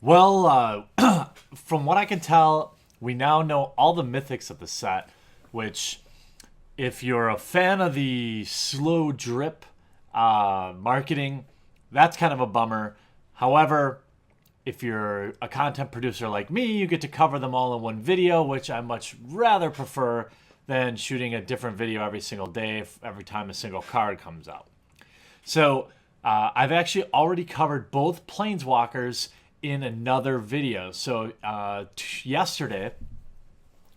Well, from what I can tell, we now know all the mythics of the set, which, if you're a fan of the slow drip marketing, that's kind of a bummer. However, if you're a content producer like me, you get to cover them all in one video, which I much rather prefer than shooting a different video every single day, every time a single card comes out. So I've actually already covered both Planeswalkers in another video. So yesterday,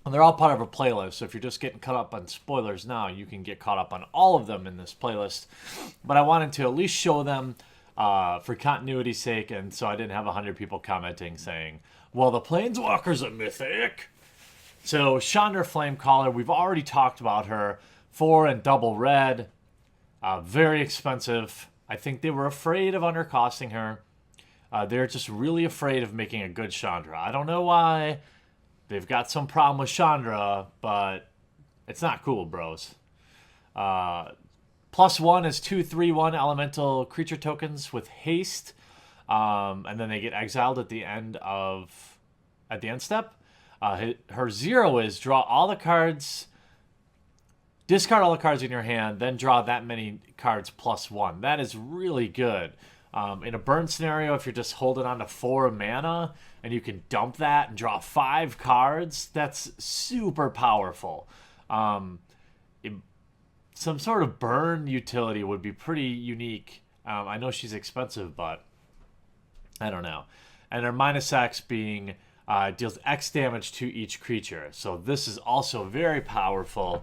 and they're all part of a playlist. So if you're just getting caught up on spoilers now, you can get caught up on all of them in this playlist. But I wanted to at least show them for continuity's sake, and so I didn't have 100 people commenting saying, well, the Planeswalker's a mythic. So Chandra Flamecaller, we've already talked about her. 4 and double red. Very expensive. I think they were afraid of undercosting her. They're just really afraid of making a good Chandra. I don't know why. They've got some problem with Chandra, but it's not cool, bros. +1 is 2/3/1 elemental creature tokens with haste, and then they get exiled at the end step. Her 0 is draw all the cards, discard all the cards in your hand, then draw that many cards +1. That is really good. In a burn scenario, if you're just holding on to 4 mana and you can dump that and draw 5 cards, that's super powerful. Some sort of burn utility would be pretty unique. I know she's expensive, but I don't know. And her -X being deals X damage to each creature. So this is also a very powerful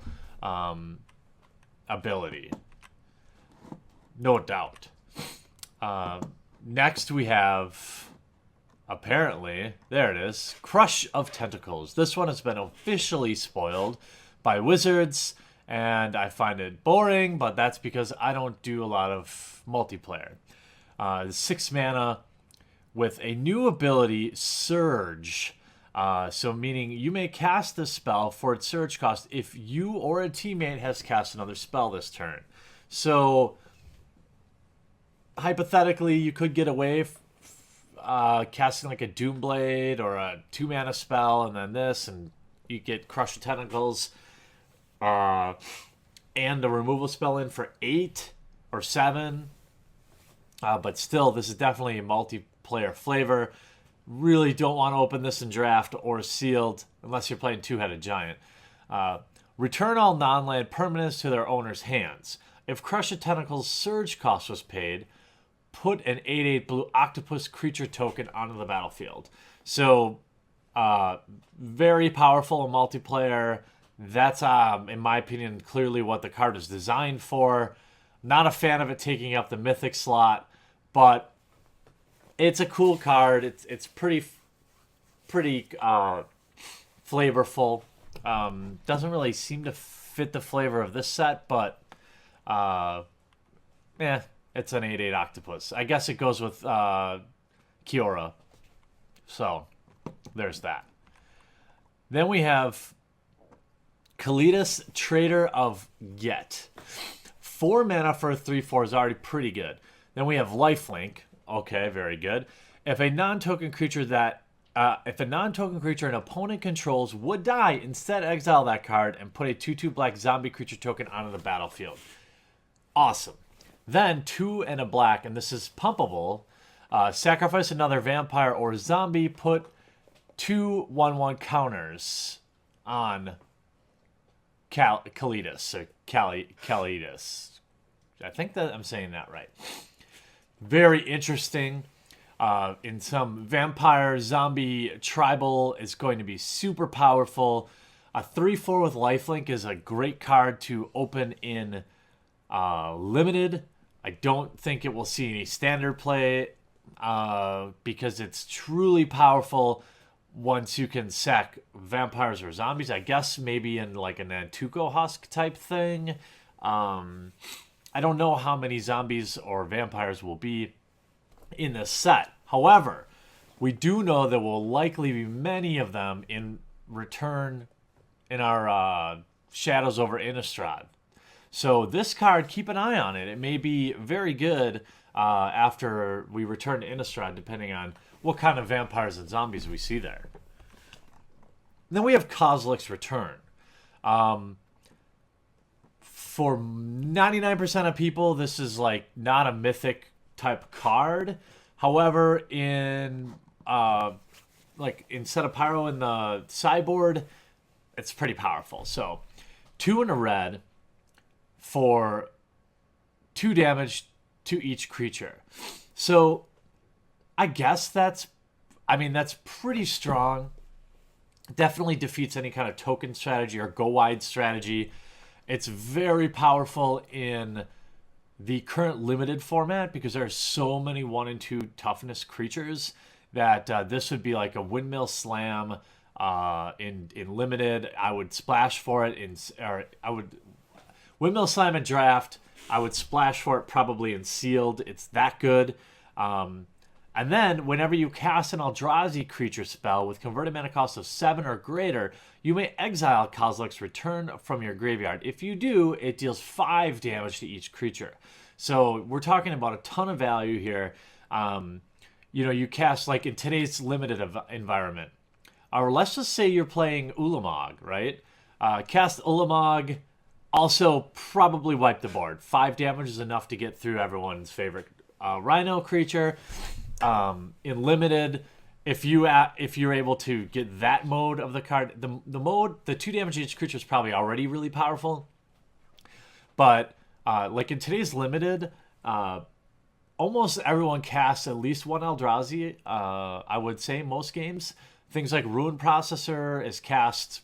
ability. No doubt. Next we have, apparently, there it is, Crush of Tentacles. This one has been officially spoiled by Wizards, and I find it boring, but that's because I don't do a lot of multiplayer. 6 mana with a new ability, Surge. So meaning you may cast this spell for its surge cost if you or a teammate has cast another spell this turn. So hypothetically, you could get away casting like a Doomblade or a 2 mana spell, and then this, and you get Crush of Tentacles, and a removal spell in for 8 or 7. But still, this is definitely a multiplayer flavor. Really don't want to open this in draft or sealed unless you're playing Two-Headed Giant. Return all non-land permanents to their owner's hands. If Crush of Tentacles surge cost was paid, put an 8/8 blue octopus creature token onto the battlefield. So, very powerful in multiplayer. That's, in my opinion, clearly what the card is designed for. Not a fan of it taking up the mythic slot, but it's a cool card. It's pretty flavorful. Doesn't really seem to fit the flavor of this set, but it's an 8/8 octopus. I guess it goes with Kiora. So there's that. Then we have Kalidas, Trader of Get. 4 mana for a 3/4 is already pretty good. Then we have Lifelink. Okay, very good. If a non-token creature an opponent controls would die, instead exile that card and put a 2/2 black zombie creature token onto the battlefield. Awesome. Then 2 and a black, and this is pumpable. Sacrifice another vampire or zombie. Put 2 1/1 counters on Kalidas or Kalidas. I think that I'm saying that right. Very interesting. In some vampire zombie tribal is going to be super powerful. A 3/4 with lifelink is a great card to open in limited. I don't think it will see any standard play because it's truly powerful once you can sack vampires or zombies. I guess maybe in like an Nantuko Husk type thing. I don't know how many zombies or vampires will be in this set. However, we do know there will likely be many of them in return in our Shadows over Innistrad. So this card, keep an eye on it. It may be very good after we return to Innistrad, depending on what kind of vampires and zombies we see there. And then we have Kozilek's Return. For 99% of people, this is like not a mythic type card. However, in instead of Pyro in the sideboard, it's pretty powerful. So 2 and a red for 2 damage to each creature. So I guess that's pretty strong. Definitely defeats any kind of token strategy or go wide strategy. It's very powerful in the current limited format because there are so many 1 and 2 toughness creatures that this would be like a Windmill Slam in limited. I would splash for it I would Windmill Slam in draft. I would splash for it probably in sealed. It's that good. And then, whenever you cast an Eldrazi creature spell with converted mana cost of 7 or greater, you may exile Kozilek's Return from your graveyard. If you do, it deals 5 damage to each creature. So we're talking about a ton of value here. You cast, like in today's limited environment. Or let's just say you're playing Ulamog, right? Cast Ulamog, also probably wipe the board. 5 damage is enough to get through everyone's favorite Rhino creature. In limited, if you're able to get that mode of the card, the 2 damage each creature is probably already really powerful. But like in today's limited, almost everyone casts at least 1 Eldrazi. I would say most games. Things like Ruin Processor is cast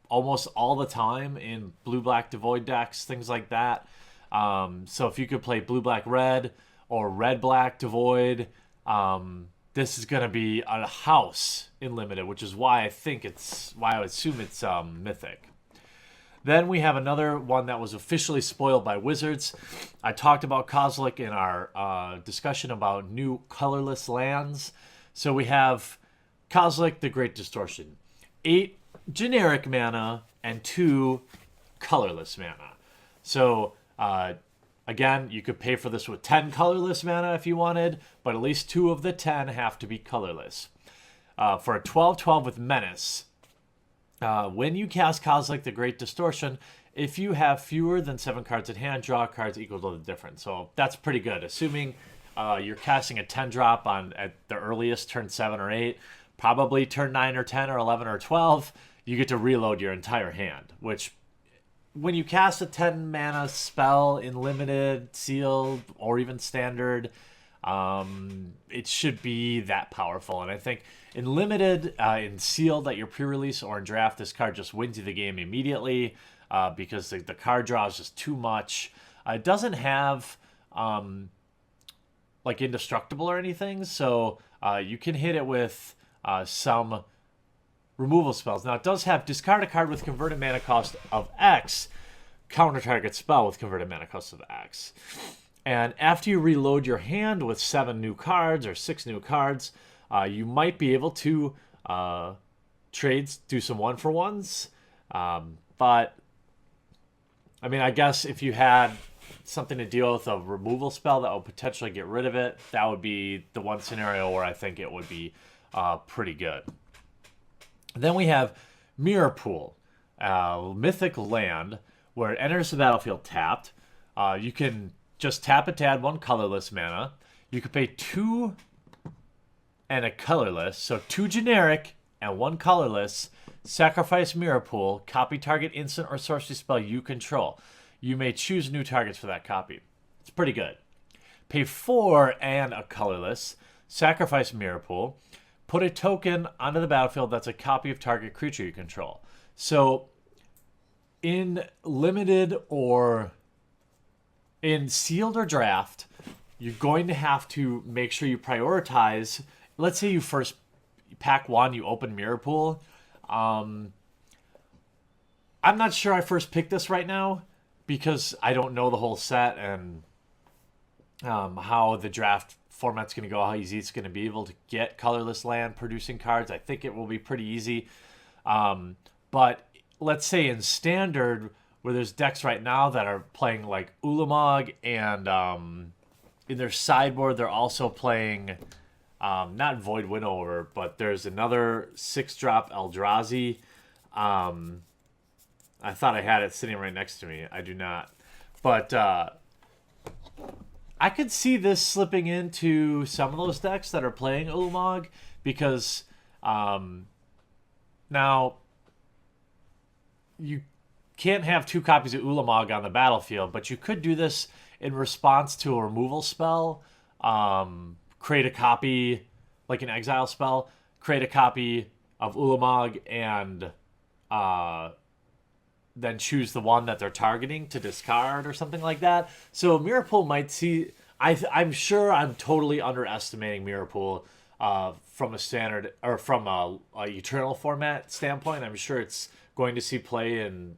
almost all the time in blue-black Devoid decks, things like that. So if you could play blue-black-red or red-black Devoid, this is going to be a house in limited, which is why I would assume it's mythic. Then we have another one that was officially spoiled by Wizards. I talked about Kozilek in our discussion about new colorless lands. So we have Kozilek, the Great Distortion. 8 generic mana and 2 colorless mana. So, again, you could pay for this with 10 colorless mana if you wanted, but at least 2 of the 10 have to be colorless. For a 12/12 with Menace, when you cast Kozilek the Great Distortion, if you have fewer than 7 cards at hand, draw cards equal to the difference. So that's pretty good. Assuming you're casting a 10-drop at the earliest, turn 7 or 8, probably turn 9 or 10 or 11 or 12, you get to reload your entire hand, which when you cast a 10 mana spell in limited, sealed, or even standard, it should be that powerful. And I think in limited, in sealed at your pre-release or in draft, this card just wins you the game immediately because the card draw is just too much. It doesn't have like indestructible or anything, so you can hit it with some removal spells. Now, it does have discard a card with converted mana cost of X, counter target spell with converted mana cost of X. And after you reload your hand with 7 new cards or 6 new cards, you might be able to do some 1-for-1s. But, I mean, I guess if you had something to deal with a removal spell that would potentially get rid of it, that would be the one scenario where I think it would be pretty good. Then we have Mirror Pool, mythic land where it enters the battlefield tapped. You can just tap it to add 1 colorless mana. You could pay 2 and a colorless, so 2 generic and 1 colorless. Sacrifice Mirror Pool, copy target instant or sorcery spell you control. You may choose new targets for that copy. It's pretty good. Pay 4 and a colorless. Sacrifice Mirror Pool. Put a token onto the battlefield that's a copy of target creature you control. So, in limited or in sealed or draft, you're going to have to make sure you prioritize. Let's say you first pack 1, you open Mirror Pool. I'm not sure I first picked this right now because I don't know the whole set and how the draft format's going to go, how easy it's going to be able to get colorless land producing cards. I think it will be pretty easy. But let's say in standard, where there's decks right now that are playing like Ulamog and in their sideboard, they're also playing not Void Winnower, but there's another 6-drop Eldrazi. I thought I had it sitting right next to me. I do not. But I could see this slipping into some of those decks that are playing Ulamog because now you can't have 2 copies of Ulamog on the battlefield, but you could do this in response to a removal spell. Create a copy, like an exile spell, create a copy of Ulamog and then choose the one that they're targeting to discard or something like that. So Mirror Pool might see... I'm sure I'm totally underestimating Mirror Pool from a standard or from a Eternal format standpoint. I'm sure it's going to see play in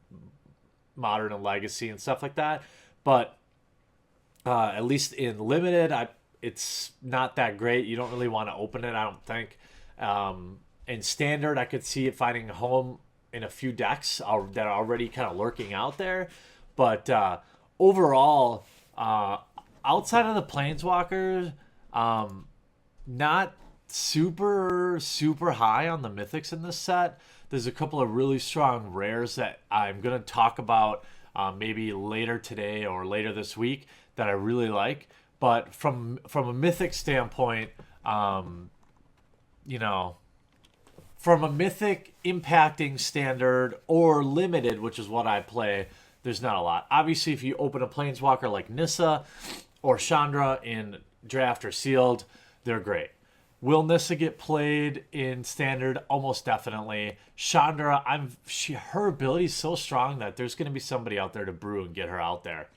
Modern and Legacy and stuff like that. But at least in Limited, it's not that great. You don't really want to open it, I don't think. In Standard, I could see it finding a home in a few decks that are already kind of lurking out there. But overall, outside of the Planeswalkers, not super high on the Mythics in this set. There's a couple of really strong rares that I'm going to talk about maybe later today or later this week that I really like. But from a Mythic standpoint, you know, from a Mythic impacting Standard or Limited, which is what I play, there's not a lot. Obviously, if you open a Planeswalker like Nissa or Chandra in Draft or Sealed, they're great. Will Nissa get played in Standard? Almost definitely. Chandra, her ability is so strong that there's going to be somebody out there to brew and get her out there.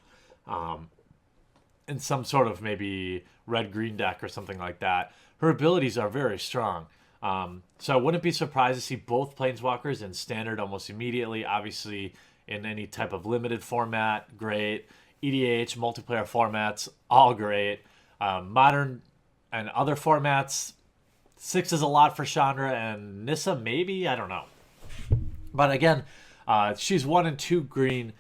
In some sort of maybe red-green deck or something like that. Her abilities are very strong. So I wouldn't be surprised to see both Planeswalkers in Standard almost immediately. Obviously, in any type of limited format, great. EDH, multiplayer formats, all great. Modern and other formats, 6 is a lot for Chandra, and Nissa maybe, I don't know. But again, she's 1 and 2 green.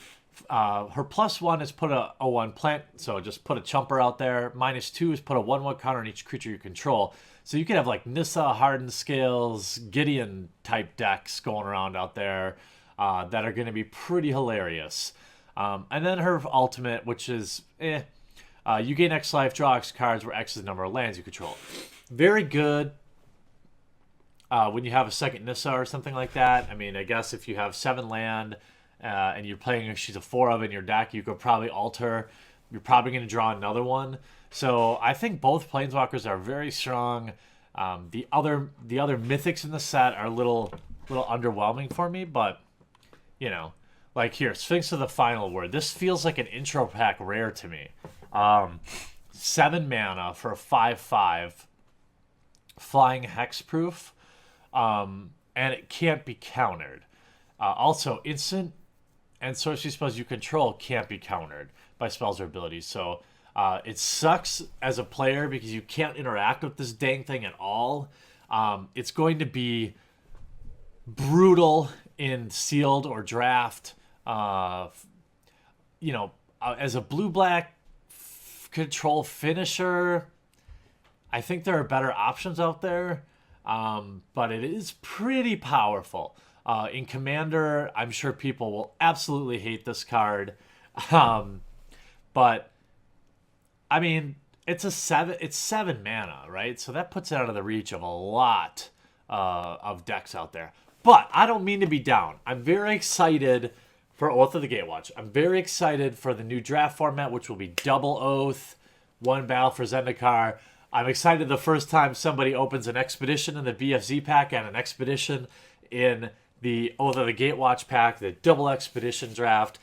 Her +1 is put a 1 plant, so just put a chumper out there. -2 is put a 1/1 counter on each creature you control. So you could have like Nissa, Hardened Scales, Gideon type decks going around out there that are going to be pretty hilarious. And then her ultimate, which is you gain X life, draw X cards, where X is the number of lands you control. Very good when you have a second Nissa or something like that. I mean, I guess if you have 7 land and you're playing, she's a 4 of in your deck, you could probably alter. You're probably going to draw another one. So I think both Planeswalkers are very strong. The other Mythics in the set are a little underwhelming for me, but you know, like here, Sphinx of the Final Word. This feels like an intro pack rare to me. 7 mana for a 5/5 flying hexproof, and it can't be countered. Also, instant and sorcery spells you control can't be countered by spells or abilities. So it sucks as a player because you can't interact with this dang thing at all. It's going to be brutal in Sealed or Draft. You know, as a blue-black control finisher, I think there are better options out there, but it is pretty powerful. In Commander, I'm sure people will absolutely hate this card, but I mean, it's 7 mana, right? So that puts it out of the reach of a lot of decks out there. But I don't mean to be down. I'm very excited for Oath of the Gatewatch. I'm very excited for the new draft format, which will be double Oath, 1 battle for Zendikar. I'm excited the first time somebody opens an Expedition in the BFZ pack and an Expedition in the Oath of the Gatewatch pack, the double Expedition draft.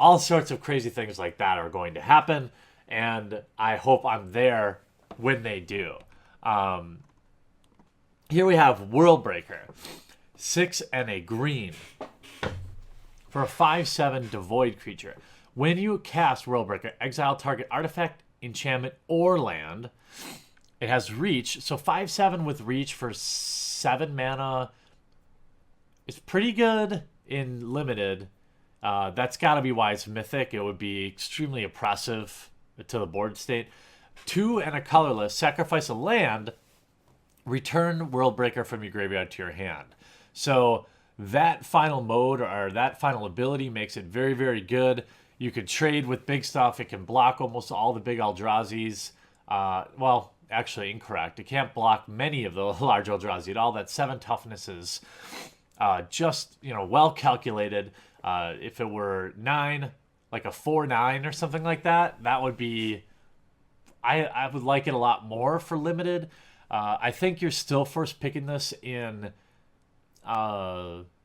All sorts of crazy things like that are going to happen, and I hope I'm there when they do. Here we have Worldbreaker. 6 and a green for a 5/7 devoid creature. When you cast Worldbreaker, exile target artifact, enchantment, or land. It has reach, so 5/7 with reach for 7 mana is pretty good in Limited. That's got to be why it's Mythic. It would be extremely oppressive to the board state. 2 and a colorless, sacrifice a land, return Worldbreaker from your graveyard to your hand. So that final mode or that final ability makes it very, very good. You can trade with big stuff. It can block almost all the big Eldrazi's. Well, actually incorrect. It can't block many of the large Eldrazi at all. That 7 toughness is just, well calculated. If it were 9, like a 4/9 or something like that, that would be... I would like it a lot more for limited. I think you're still first picking this in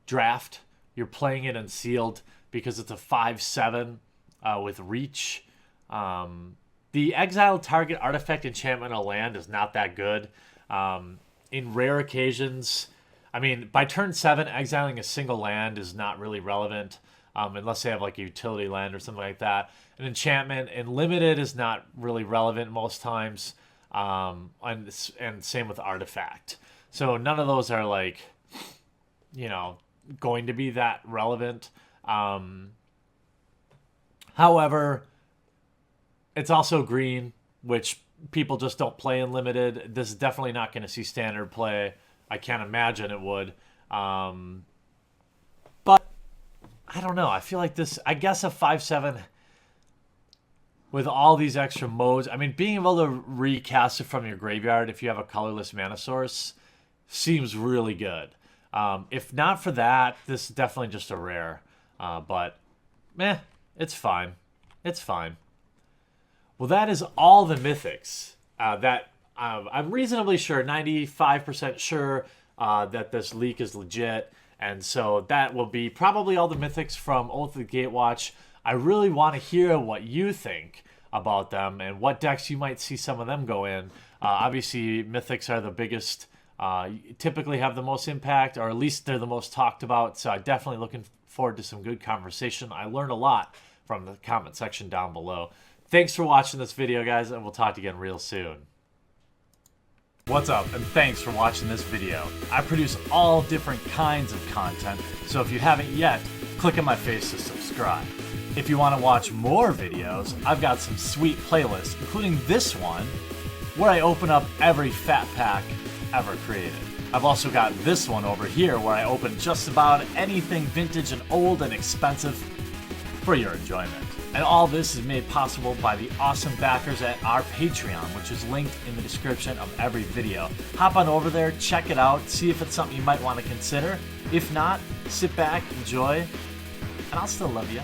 draft. You're playing it in sealed because it's a 5/7 with reach. The exiled target artifact, enchantment, or land is not that good. In rare occasions, I mean, by turn 7, exiling a single land is not really relevant, unless they have like a utility land or something like that. An enchantment in limited is not really relevant most times, and same with artifact. So none of those are like, going to be that relevant. However, it's also green, which people just don't play in limited. This is definitely not going to see standard play. I can't imagine it would. But I don't know. I feel like this, I guess a 5/7 with all these extra modes. I mean, being able to recast it from your graveyard if you have a colorless mana source seems really good. If not for that, this is definitely just a rare. But, it's fine. It's fine. Well, that is all the mythics that I'm reasonably sure, 95% sure that this leak is legit. And so that will be probably all the mythics from Oath of the Gatewatch. I really want to hear what you think about them and what decks you might see some of them go in. Obviously, mythics are the biggest, typically have the most impact, or at least they're the most talked about. So I'm definitely looking forward to some good conversation. I learned a lot from the comment section down below. Thanks for watching this video, guys, and we'll talk to you again real soon. What's up, and thanks for watching this video. I produce all different kinds of content, so if you haven't yet, click on my face to subscribe. If you want to watch more videos, I've got some sweet playlists, including this one, where I open up every fat pack ever created. I've also got this one over here, where I open just about anything vintage and old and expensive for your enjoyment. And all this is made possible by the awesome backers at our Patreon, which is linked in the description of every video. Hop on over there, check it out, see if it's something you might want to consider. If not, sit back, enjoy, and I'll still love you.